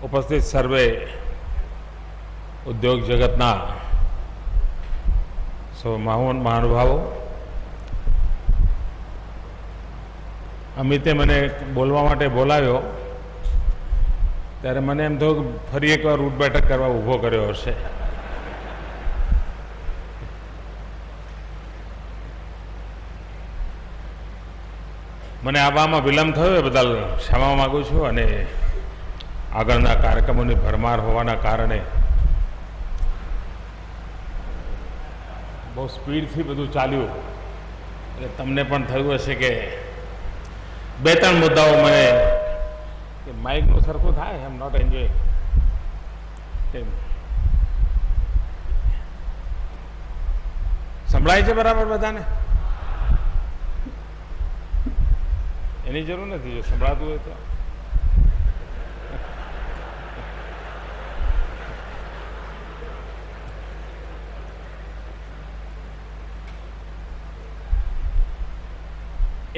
ઉપસ્થિત સર્વે ઉદ્યોગ જગતના સૌ મહાનુભાવો, અમિતે મને બોલવા માટે બોલાવ્યો ત્યારે મને એમ થયું કે ફરી એકવાર રૂટ બેઠક કરવા ઊભો કર્યો હશે. મને આવવામાં વિલંબ થયો એ બદલ ક્ષમા માગું છું અને આગળના કાર્યક્રમોની ભરમાર હોવાના કારણે બહુ સ્પીડથી બધું ચાલ્યું એટલે તમને પણ થયું હશે કે બે ત્રણ મુદ્દાઓ મને કે માઇકનું સરખું થાય. આઈ એમ નોટ એન્જોયિંગ. સંભળાય છે બરાબર બધાને? એની જરૂર નથી. જો સંભળાતું હોય તો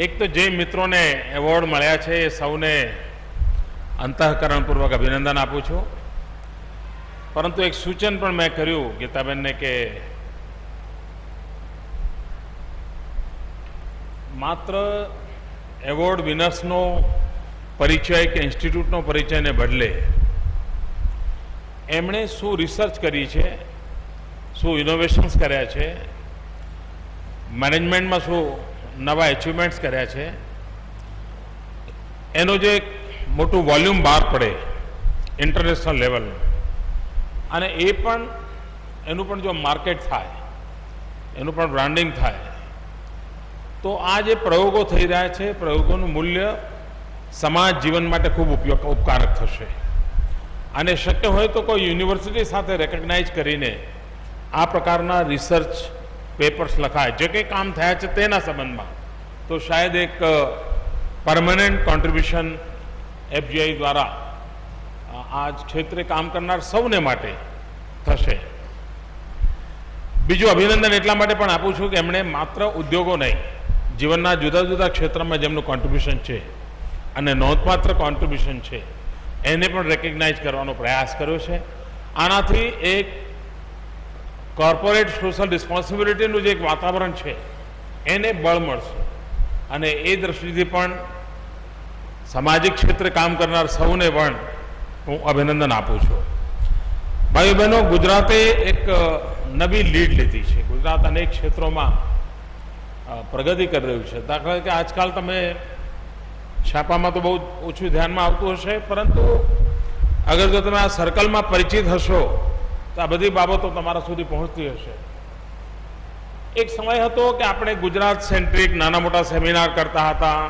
એક તો જે મિત્રોને એવોર્ડ મળ્યા છે એ સૌને અંતઃકરણપૂર્વક અભિનંદન આપું છું. પરંતુ એક સૂચન પણ મેં કર્યું ગીતાબેનને કે માત્ર એવોર્ડ વિનર્સનો પરિચય કે ઇન્સ્ટિટ્યૂટનો પરિચયને બદલે એમણે શું રિસર્ચ કરી છે, શું ઇનોવેશન્સ કર્યા છે, મેનેજમેન્ટમાં શું નવા એચિવમેન્ટ્સ કર્યા છે, એનો જે મોટું વોલ્યુમ બહાર પડે ઇન્ટરનેશનલ લેવલનું, અને એ પણ એનું પણ જો માર્કેટ થાય, એનું પણ બ્રાન્ડિંગ થાય, તો આ જે પ્રયોગો થઈ રહ્યા છે પ્રયોગોનું મૂલ્ય સમાજ જીવન માટે ખૂબ ઉપકારક થશે. અને શક્ય હોય તો કોઈ યુનિવર્સિટી સાથે રેકગ્નાઇઝ કરીને આ પ્રકારના રિસર્ચ પેપર્સ લખાય જે કંઈ કામ થયા છે તેના સંબંધમાં, તો શાયદ એક પરમનન્ટ કોન્ટ્રીબ્યુશન એફજીઆઈ દ્વારા આ ક્ષેત્રે કામ કરનાર સૌને માટે થશે. બીજું અભિનંદન એટલા માટે પણ આપું છું કે એમણે માત્ર ઉદ્યોગો નહીં, જીવનના જુદા જુદા ક્ષેત્રમાં જેમનું કોન્ટ્રીબ્યુશન છે અને નોંધપાત્ર કોન્ટ્રીબ્યુશન છે એને પણ રેકગ્નાઇઝ કરવાનો પ્રયાસ કર્યો છે. આનાથી એક કોર્પોરેટ સોશિયલ રિસ્પોન્સિબિલિટીનું જે એક વાતાવરણ છે એને બળ મળશે અને એ દ્રષ્ટિથી પણ સામાજિક ક્ષેત્રે કામ કરનાર સૌને પણ હું અભિનંદન આપું છું. ભાઈઓ બહેનો, ગુજરાતે એક નવી લીડ લીધી છે. ગુજરાત અનેક ક્ષેત્રોમાં પ્રગતિ કરી રહ્યું છે. દાખલા તરીકે આજકાલ તમે છાપામાં તો બહુ ઓછું ધ્યાનમાં આવતું હશે, પરંતુ અગર જો તમે આ સર્કલમાં પરિચિત હશો તો આ બધી બાબતો તમારા સુધી પહોંચતી હશે. એક સમય હતો કે આપણે ગુજરાત સેન્ટ્રિક નાના મોટા સેમિનાર કરતા હતા,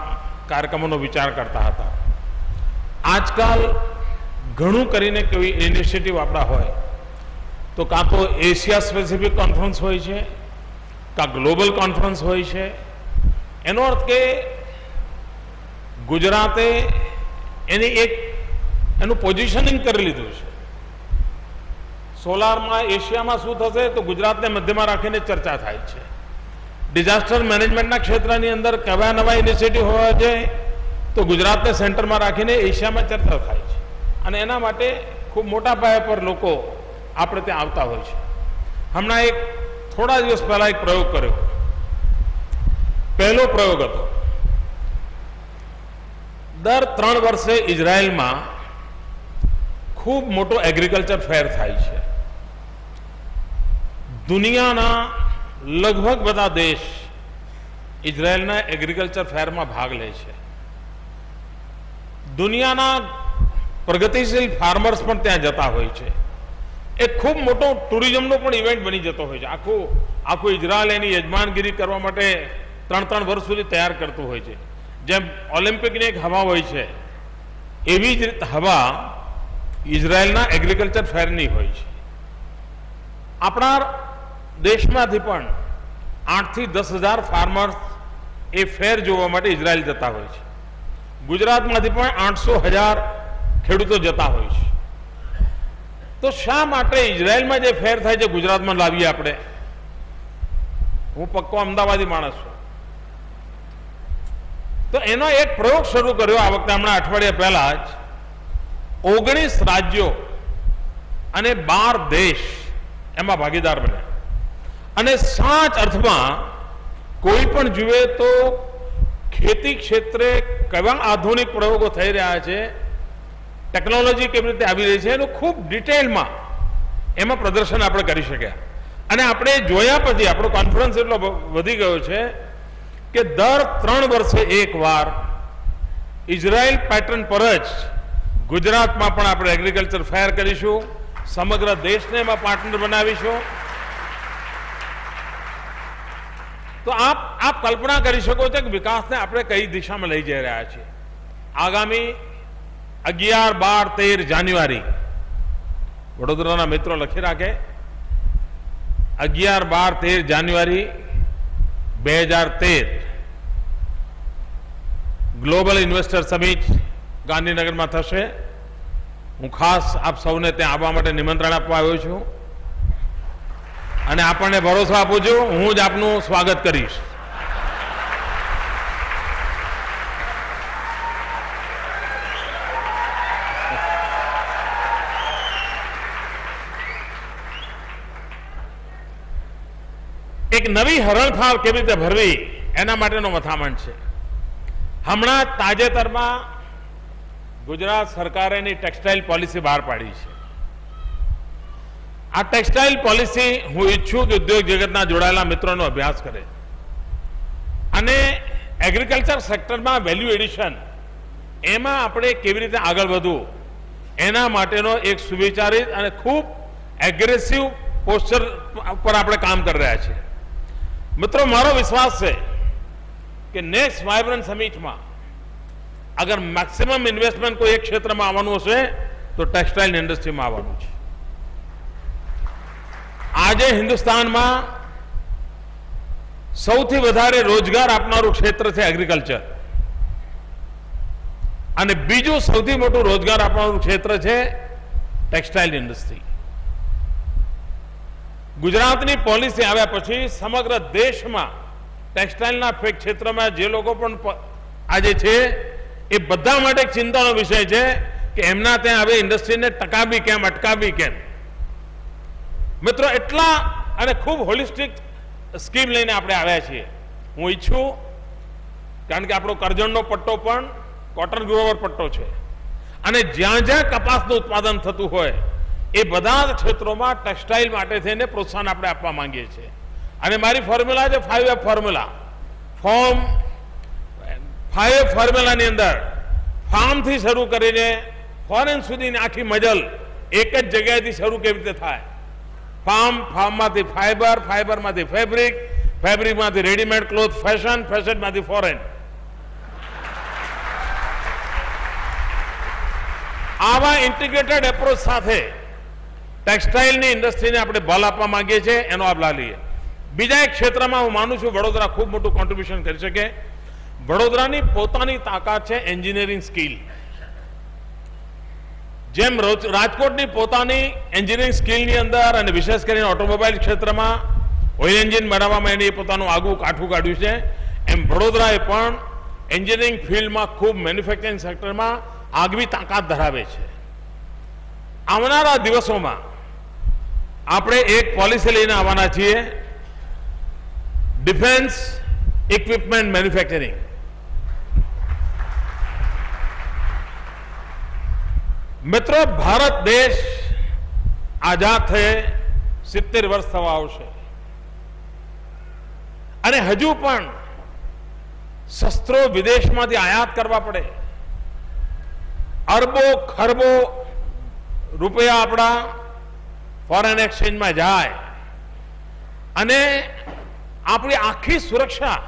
કાર્યક્રમોનો વિચાર કરતા હતા. આજકાલ ઘણું કરીને કોઈ ઇનિશિયેટિવ આપણા હોય તો કાં તો એશિયા સ્પેસિફિક કોન્ફરન્સ હોય છે, કાં ગ્લોબલ કોન્ફરન્સ હોય છે. એનો અર્થ કે ગુજરાતે એનું પોઝિશનિંગ કરી લીધું છે. સોલારમાં એશિયામાં શું થશે તો ગુજરાતને મધ્યમાં રાખીને ચર્ચા થાય છે. ડિઝાસ્ટર મેનેજમેન્ટના ક્ષેત્રની અંદર કેવા નવા ઇનિશિયેટિવ હોવા જોઈએ તો ગુજરાતને સેન્ટરમાં રાખીને એશિયામાં ચર્ચા થાય છે. અને એના માટે ખૂબ મોટા પાયા પર લોકો આપણે ત્યાં આવતા હોય છે. હમણાં થોડા દિવસ પહેલા એક પ્રયોગ કર્યો. પહેલો પ્રયોગ હતો, દર 3 વર્ષે ઇઝરાયલમાં ખૂબ મોટો એગ્રીકલ્ચર ફેર થાય છે. દુનિયાના લગભગ બધા દેશ ઇઝરાયલના એગ્રીકલ્ચર ફેરમાં ભાગ લે છે. દુનિયાના પ્રગતિશીલ ફાર્મર્સ પણ ત્યાં જતા હોય છે. એક ખૂબ મોટો ટુરિઝમનો પણ ઇવેન્ટ બની જતો હોય છે. આખું ઇઝરાયલ એની યજમાનગીરી કરવા માટે 3 વર્ષ સુધી તૈયાર કરતું હોય છે. જેમ ઓલિમ્પિકની એક હવા હોય છે એવી જ રીતે હવા ઇઝરાયલના એગ્રીકલ્ચર ફેરની હોય છે. આપણા દેશમાંથી પણ 8 થી 10,000 ફાર્મર્સ એ ફેર જોવા માટે ઇઝરાયલ જતા હોય છે. ગુજરાતમાંથી પણ 800,000 ખેડૂતો જતા હોય છે. તો શા માટે ઇઝરાયલમાં જે ફેર થાય છે ગુજરાતમાં લાવીએ આપણે? હું પક્કો અમદાવાદી માણસ છું. તો એનો એક પ્રયોગ શરૂ કર્યો આ વખતે હમણાં અઠવાડિયા પહેલા જ 19 રાજ્યો અને 12 દેશ એમાં ભાગીદાર બન્યા અને સાચ અર્થમાં કોઈ પણ જુએ તો ખેતી ક્ષેત્રે કેવા આધુનિક પ્રયોગો થઈ રહ્યા છે, ટેકનોલોજી કેવી રીતે આવી રહી છે એનું ખૂબ ડિટેલમાં એમાં પ્રદર્શન આપણે કરી શક્યા. અને આપણે જોયા પછી આપણો કોન્ફિડન્સ એટલો વધી ગયો છે કે દર 3 વર્ષે એકવાર ઇઝરાયલ પેટર્ન પર જ ગુજરાતમાં પણ આપણે એગ્રીકલ્ચર ફેર કરીશું, સમગ્ર દેશને એમાં પાર્ટનર બનાવીશું. તો આપ કલ્પના કરી શકો છો કે વિકાસને આપણે કઈ દિશામાં લઈ જઈ રહ્યા છીએ. આગામી 11, 12, 13 જાન્યુઆરી વડોદરાના મિત્રો લખી રાખે. 11, 12, 13 જાન્યુઆરી 2013 ગ્લોબલ ઇન્વેસ્ટર સમિટ ગાંધીનગરમાં થશે. હું ખાસ આપ સૌને ત્યાં આવવા માટે નિમંત્રણ આપવા આવ્યો છું અને આપણને ભરોસો આપું છું હું જ આપનું સ્વાગત કરીશ. એક નવી હરણફાળ કેવી રીતે ભરવી એના માટેનો મથામણ છે. હમણાં તાજેતરમાં ગુજરાત સરકારે એની ટેક્સટાઇલ પોલિસી બહાર પાડી છે. આ ટેક્સટાઇલ પોલિસી હું ઈચ્છું કે ઉદ્યોગ જગતના જોડાયેલા મિત્રોનો અભ્યાસ કરે અને એગ્રીકલ્ચર સેક્ટરમાં વેલ્યુ એડિશન એમાં આપણે કેવી રીતે આગળ વધવું એના માટેનો એક સુવિચારિત અને ખૂબ એગ્રેસિવ પોસ્ચર પર આપણે કામ કરી રહ્યા છીએ. મિત્રો, મારો વિશ્વાસ છે કે નેક્સ્ટ વાઇબ્રન્ટ સમિટમાં અગર મેક્સિમમ ઇન્વેસ્ટમેન્ટ કોઈ એક ક્ષેત્રમાં આવવાનું હશે તો ટેક્સટાઇલ ઇન્ડસ્ટ્રીમાં આવવાનું છે. આજે હિન્દુસ્તાનમાં સૌથી વધારે રોજગાર આપનારું ક્ષેત્ર છે એગ્રીકલ્ચર અને બીજું સૌથી મોટું રોજગાર આપનારું ક્ષેત્ર છે ટેક્સટાઇલ ઇન્ડસ્ટ્રી. ગુજરાતની પોલિસી આવ્યા પછી સમગ્ર દેશમાં ટેક્સટાઇલના ક્ષેત્રમાં જે લોકો પણ આજે છે એ બધા માટે એક ચિંતાનો વિષય છે કે એમના ત્યાં હવે ઇન્ડસ્ટ્રીને ટકાવી કેમ, અટકાવવી કેમ. મિત્રો, એટલા અને ખૂબ હોલિસ્ટિક સ્કીમ લઈને આપણે આવ્યા છીએ. હું ઈચ્છું, કારણ કે આપણો કરજણનો પટ્ટો પણ કોટન ગ્રોવર પટ્ટો છે અને જ્યાં જ્યાં કપાસનું ઉત્પાદન થતું હોય એ બધા જ ક્ષેત્રોમાં ટેક્સટાઇલ માટે થઈને પ્રોત્સાહન આપણે આપવા માંગીએ છીએ. અને મારી ફોર્મ્યુલા છે 5F ફોર્મ્યુલા. 5F ફોર્મ્યુલાની અંદર ફાર્મથી શરૂ કરીને ફોરેન સુધીની આખી મજલ એક જ જગ્યાએથી શરૂ કેવી રીતે થાય. ફાર્મમાંથી ફાઈબર, ફાઈબરમાંથી ફેબ્રિક, ફેબ્રિકમાંથી રેડીમેડ ક્લોથ, ફેશન, ફેશનમાંથી ફોરેન. આવા ઇન્ટિગ્રેટેડ એપ્રોચ સાથે ટેક્સટાઇલની ઇન્ડસ્ટ્રીને આપણે બળ આપવા માંગીએ છીએ, એનો લાભ લઈએ. બીજા એક ક્ષેત્રમાં હું માનું છું વડોદરા ખૂબ મોટું કોન્ટ્રીબ્યુશન કરી શકે. વડોદરાની પોતાની તાકાત છે એન્જિનિયરિંગ સ્કિલ. જેમ રાજકોટની પોતાની એન્જિનિયરિંગ સ્કિલની અંદર અને વિશેષ કરીને ઓટોમોબાઈલ ક્ષેત્રમાં ઓઇલ એન્જિન બનાવવામાં એની પોતાનું આગવું કાઠું કાઢ્યું છે, એમ વડોદરાએ પણ એન્જિનિયરિંગ ફિલ્ડમાં ખૂબ મેન્યુફેક્ચરિંગ સેક્ટરમાં આગવી તાકાત ધરાવે છે. આવનારા દિવસોમાં આપણે એક પોલિસી લઈને આવવાના છીએ, ડિફેન્સ ઇક્વિપમેન્ટ મેન્યુફેક્ચરિંગ. મિત્રો, ભારત દેશ આઝાદ થયે 70 વર્ષ થવા આવશે અને હજુ પણ શસ્ત્રો વિદેશમાંથી આયાત કરવા પડે. અરબો ખરબો રૂપિયા આપણા ફોરેન એક્સચેન્જમાં જાય અને આપણી આખી સુરક્ષા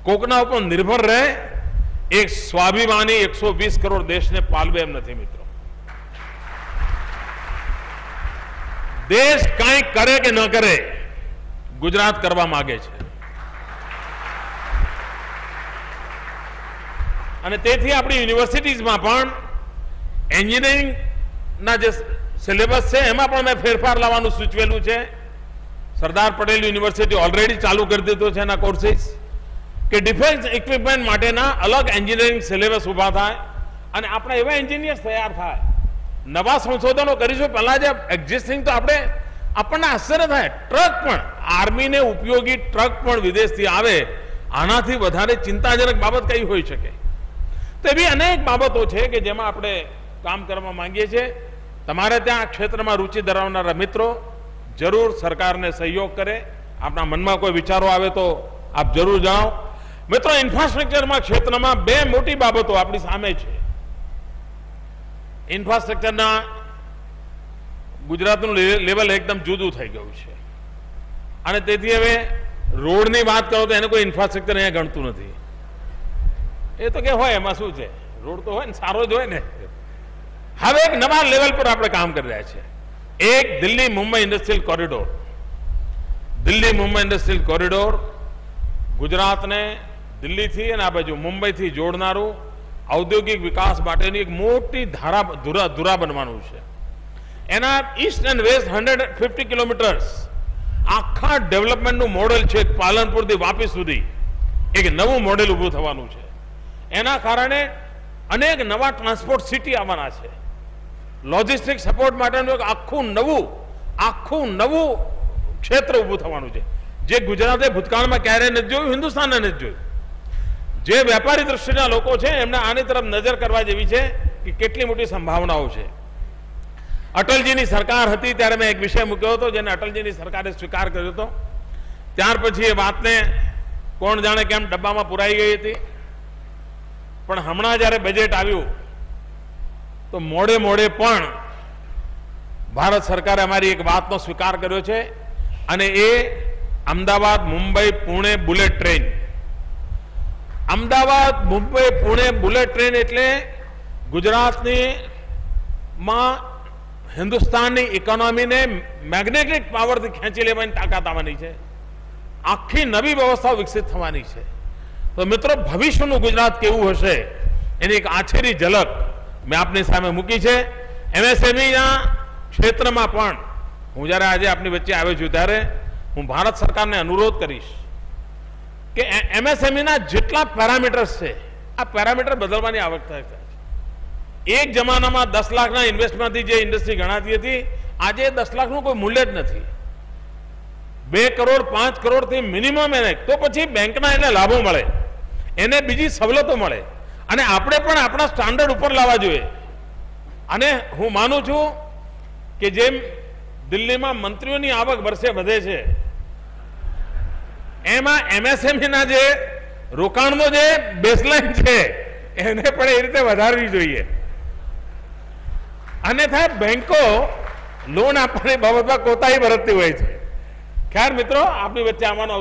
કોકના ઉપર નિર્ભર રહે. એક સ્વાભિમાની 120 કરોડ દેશને પાલવે એમ નથી. મિત્રો, દેશ કંઈ કરે કે ન કરે, ગુજરાત કરવા માંગે છે અને તેથી આપણી યુનિવર્સિટીઝમાં પણ એન્જિનિયરિંગના જે સિલેબસ છે એમાં પણ મેં ફેરફાર લાવવાનું સૂચવેલું છે. સરદાર પટેલ યુનિવર્સિટી ઓલરેડી ચાલુ કરી દીધો છે એના કોર્સિસ કે ડિફેન્સ ઇક્વિપમેન્ટ માટેના અલગ એન્જિનિયરિંગ સિલેબસ ઊભા થાય અને આપણા એવા એન્જિનિયર્સ તૈયાર થાય નવા સંશોધનો કરીશું. પહેલા જે એક્ઝિસ્ટિંગ તો આપણને આશ્ચર્ય થાય, ટ્રક પણ આર્મીને ઉપયોગી ટ્રક પણ વિદેશથી આવે, આનાથી વધારે ચિંતાજનક બાબત કઈ હોઈ શકે? તો એવી અનેક બાબતો છે કે જેમાં આપણે કામ કરવા માંગીએ છીએ. તમારે ત્યાં આ ક્ષેત્રમાં રુચિ ધરાવનારા મિત્રો જરૂર સરકારને સહયોગ કરે. આપના મનમાં કોઈ વિચારો આવે તો આપ જરૂર જણાવો. મિત્રો, ઇન્ફ્રાસ્ટ્રક્ચરમાં ક્ષેત્રમાં બે મોટી બાબતો આપણી સામે છે. ઇન્ફ્રાસ્ટ્રક્ચરના ગુજરાતનું લેવલ એકદમ જુદું થઈ ગયું છે અને તેથી હવે રોડની વાત કરો તો એને કોઈ ઇન્ફ્રાસ્ટ્રક્ચર અહીંયા ગણતું નથી. એ તો કે હોય, એમાં શું છે, રોડ તો હોય ને, સારો જ હોય ને. હવે એક નવા લેવલ પર આપણે કામ કરી રહ્યા છીએ. એક Delhi Mumbai industrial corridor. Delhi Mumbai industrial corridor ગુજરાતને દિલ્હીથી અને આ બાજુ મુંબઈથી જોડનારું ઔદ્યોગિક વિકાસ માટેની એક મોટી ધુરા બનવાનું છે. એના ઈસ્ટ એન્ડ વેસ્ટ 150 કિલોમીટર્સ આખા ડેવલપમેન્ટનું મોડેલ છે. પાલનપુરથી વાપી સુધી એક નવું મોડેલ ઊભું થવાનું છે. એના કારણે અનેક નવા ટ્રાન્સપોર્ટ સિટી આવવાના છે. લોજિસ્ટિક સપોર્ટ માટેનું એક આખું નવું ક્ષેત્ર ઊભું થવાનું છે, જે ગુજરાતે ભૂતકાળમાં ક્યારેય નથી જોયું, હિન્દુસ્તાને નથી જોયું. જે વેપારી દ્રષ્ટિના લોકો છે એમને આની તરફ નજર કરવા જેવી છે કે કેટલી મોટી સંભાવનાઓ છે. અટલજીની સરકાર હતી ત્યારે મેં એક વિષય મૂક્યો હતો, જેને અટલજીની સરકારે સ્વીકાર કર્યો હતો. ત્યાર પછી એ વાતને કોણ જાણે કેમ ડબ્બામાં પુરાઈ ગઈ હતી. પણ હમણાં જ્યારે બજેટ આવ્યું તો મોડે પણ ભારત સરકારે અમારી એક વાતનો સ્વીકાર કર્યો છે, અને એ Ahmedabad Mumbai Pune bullet train. Ahmedabad Mumbai Pune bullet train એટલે ગુજરાતની માં હિન્દુસ્તાનની ઇકોનોમીને મેગ્નેટિક પાવરથી ખેંચી લેવાની તાકાત આવવાની છે. આખી નવી વ્યવસ્થાઓ વિકસિત થવાની છે. તો મિત્રો, ભવિષ્યનું ગુજરાત કેવું હશે એની એક આછેરી ઝલક મેં આપની સામે મૂકી છે. એમએસએમઈના ક્ષેત્રમાં પણ હું જ્યારે આજે આપની વચ્ચે આવ્યો છું ત્યારે હું ભારત સરકારને અનુરોધ કરીશ કે એમએસએમઈના જેટલા પેરામીટર્સ છે, આ પેરામીટર બદલવાની આવશ્યકતા છે. એક જમાનામાં 10 લાખના ઇન્વેસ્ટમેન્ટથી જે ઇન્ડસ્ટ્રી ગણાતી હતી, આજે 10 લાખનું કોઈ મૂલ્ય જ નથી. 2 કરોડ 5 કરોડથી મિનિમમ એને, તો પછી બેંકના એને લાભો મળે, એને બીજી સવલતો મળે, અને આપણે પણ આપણા સ્ટાન્ડર્ડ ઉપર લાવવા જોઈએ. અને હું માનું છું કે જેમ દિલ્હીમાં મંત્રીઓની આવક વર્ષે વધે છે, એમાં એમએસએમઈના જે રોકાણનો જે બેઝલાઇન છે એને પણ એ રીતે વધારવી જોઈએ. અન્યથા બેંકો લોન આપવાની બાબતમાં કોતાહી બરતતી હોય છે. ખેર મિત્રો, આપની વચ્ચે આવવાનો